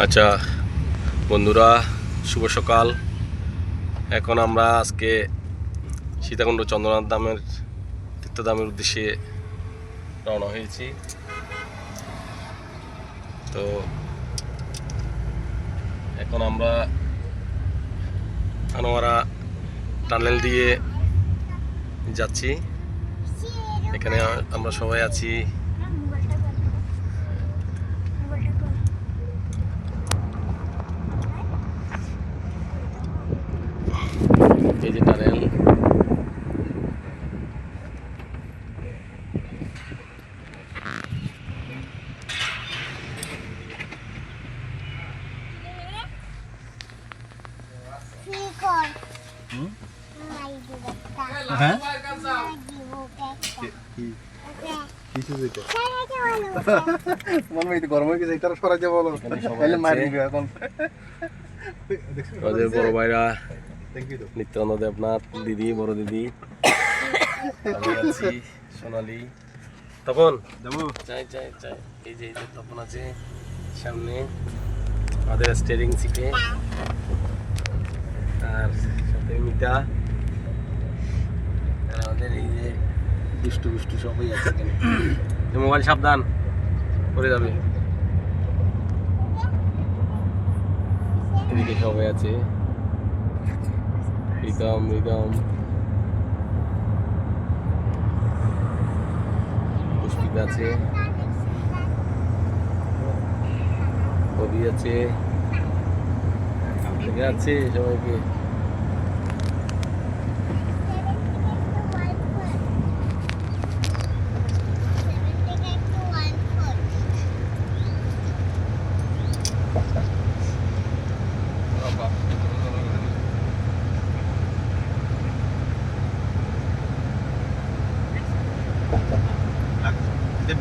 আচ্ছা বন্ধুরা, শুভ সকাল। এখন আমরা আজকে সীতাকুণ্ড চন্দ্রনাথ ধামের তীর্থধামের উদ্দেশ্যে রওনা হয়েছি। তো এখন আমরা আনোয়ারা টানেল দিয়ে যাচ্ছি। এখানে আমরা সবাই আছি। এই যে টানেল, আমাদের বড় ভাইরা নিত্যানন্দ দেবনাথ, দিদি, বড় দিদি, আমি আছি, সোনালি, তপন চাই চাই চাই। এই যে তপন আছে সামনে আমাদের স্টিয়ারিং সিটে, আর সাথে মিতা, আর আমাদের এই যে দুষ্টু দুষ্টু সবাই আছে এখানে। মোবাইল সাবধান, পড়ে যাবে। এদিকে সবাই আছে, রিদম রিদম, পুষ্পিতা আছে, কবি আছে, আছে সবাইকে।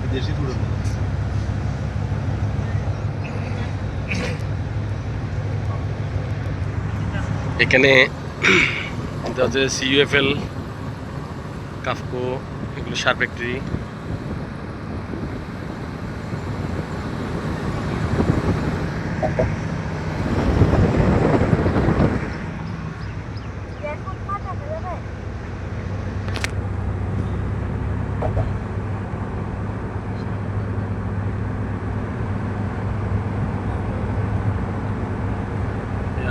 বিদেশি এখানে আছে CUFL, কাফকো, এগুলো সার ফ্যাক্টরি।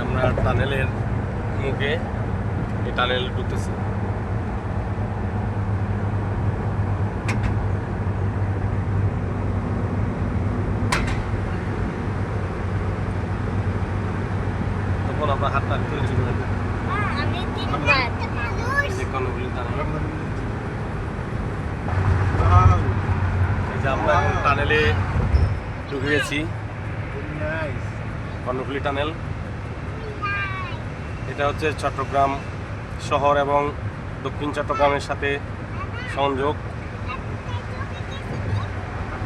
আমরা টানেলের মুখে, এই টানেল ঢুকতেছি। তখন আমরা হাতটা তৈরি করে এই যে আমরা এখন টানেলে ঢুকে গেছি, কর্ণফুলী টানেল। এটা হচ্ছে চট্টগ্রাম শহর এবং দক্ষিণ চট্টগ্রামের সাথে সংযোগ।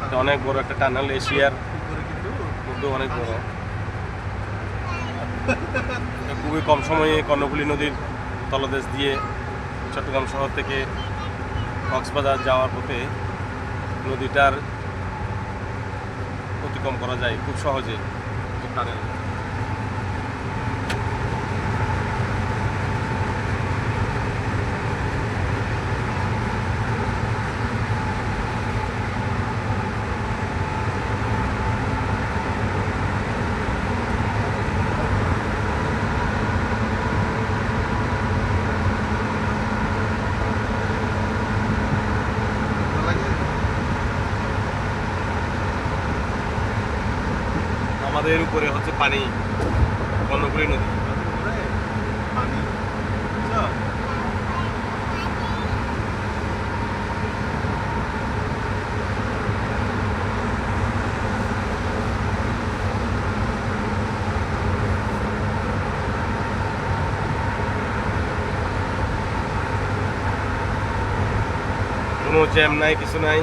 এটা অনেক বড় একটা টানেল, এশিয়ার মধ্যে অনেক বড়। এটা খুবই কম সময়ে কর্ণফুলী নদীর তলদেশ দিয়ে চট্টগ্রাম শহর থেকে কক্সবাজার যাওয়ার পথে নদীটার অতিক্রম করা যায় খুব সহজে টানেল। আমাদের উপরে হচ্ছে পানি, কর্ণফুলী নদী। কোনো জ্যাম নাই, কিছু নাই।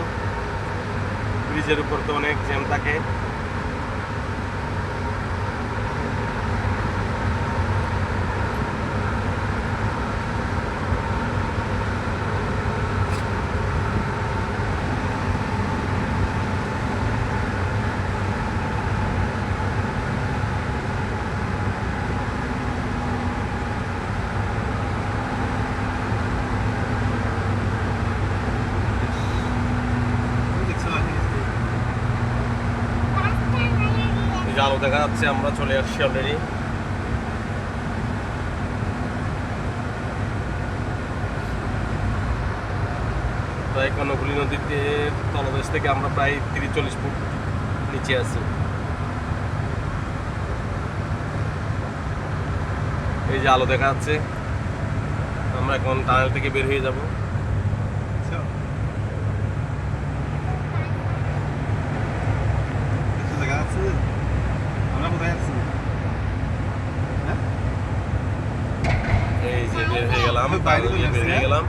ব্রিজের উপর তো অনেক জ্যাম থাকে। যে আলো দেখা যাচ্ছে, আমরা চলে আসছি অলরেডি। প্রায় কর্ণফুলী নদীতে তলদেশ থেকে আমরা প্রায় 30-40 ফুট নিচে আছি। এই যে আলো দেখা যাচ্ছে, আমরা এখন টানেল থেকে বের হয়ে যাব। এই যে বের হয়ে গেলাম, বাইরে বের হয়ে গেলাম।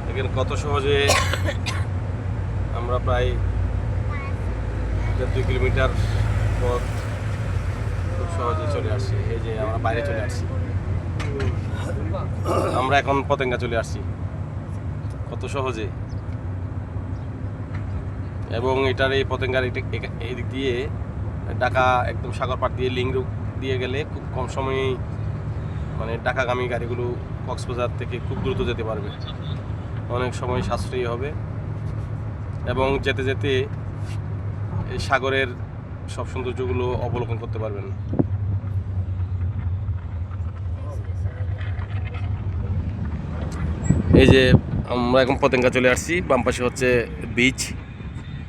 দেখেন কত সহজে আমরা প্রায় 2 কিলোমিটার পথ খুব সহজে চলে আসছি। এই যে আমরা বাইরে চলে আসছি, আমরা এখন পতেঙ্গা চলে আসছি কত সহজে। এবং এটার এই পতেঙ্গার এই দিক দিয়ে ঢাকা একদম সাগর পাড় দিয়ে লিঙ্ক দিয়ে গেলে খুব কম সময়েই মানে ঢাকাগামী গাড়িগুলো কক্সবাজার থেকে খুব দ্রুত যেতে পারবে, অনেক সময় সাশ্রয়ী হবে এবং যেতে যেতে এই সাগরের সব সৌন্দর্যগুলো অবলোকন করতে পারবেন। এই যে আমরা এখন পতেঙ্গা চলে আসছি, বাম পাশে হচ্ছে বিচ,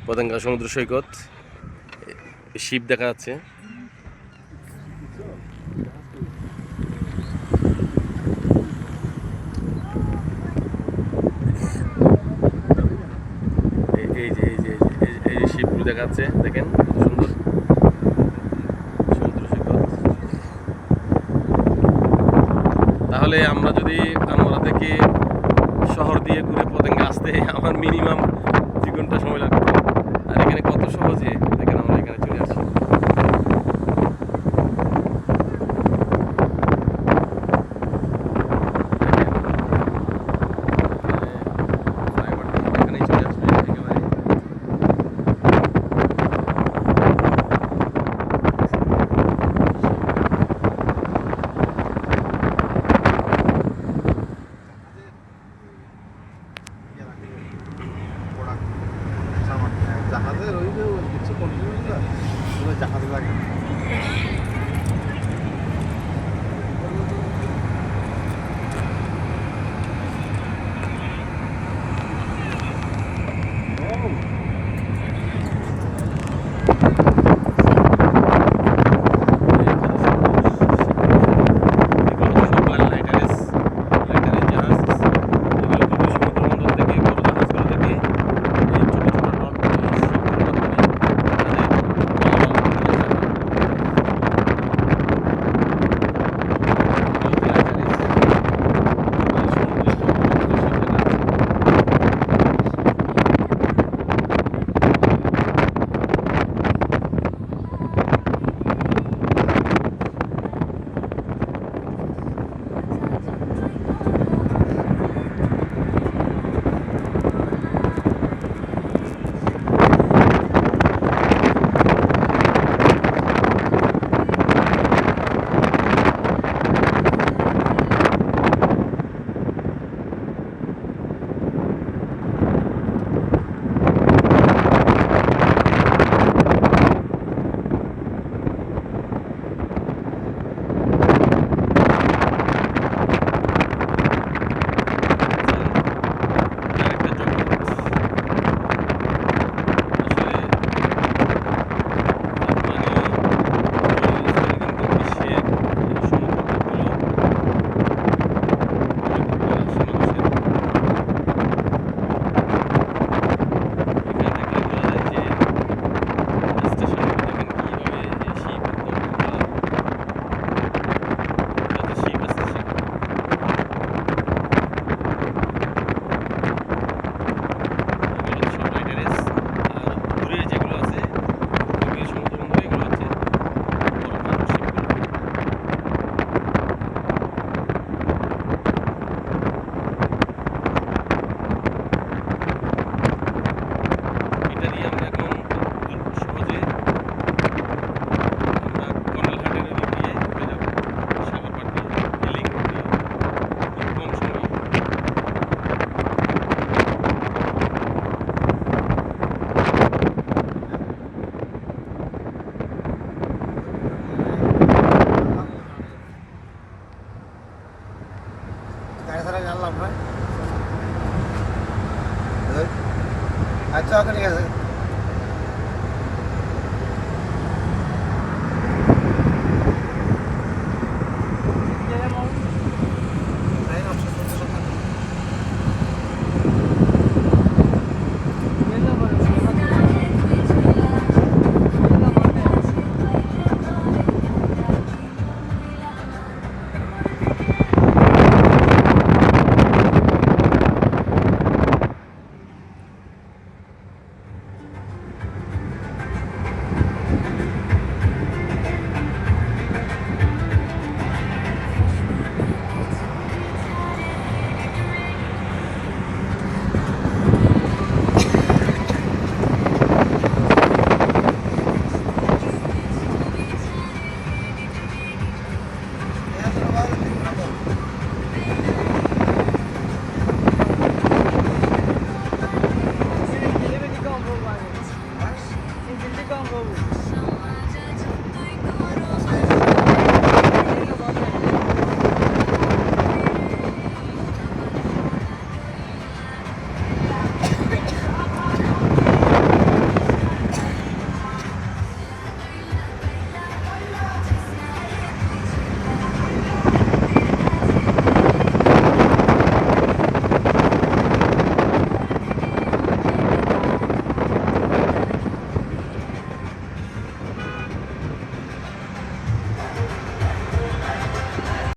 পতেঙ্গা সমুদ্র সৈকত, শিপ দেখা যাচ্ছে। এই যে শিপগুলো দেখা যাচ্ছে, দেখেন কত সুন্দর সমুদ্র সৈকত। তাহলে আমরা যদি আমরা থেকে শহর দিয়ে ঘুরে পতেঙ্গা আসতে আমার মিনিমাম 2 ঘন্টা সময় লাগবে, আর এখানে কত সহজে দেখেন আমরা এখানে চলে আসছি। জাহাজের ওই যে কিছু কন্টিনিউ জাহাজ লাগে। ঠিক আছে Ini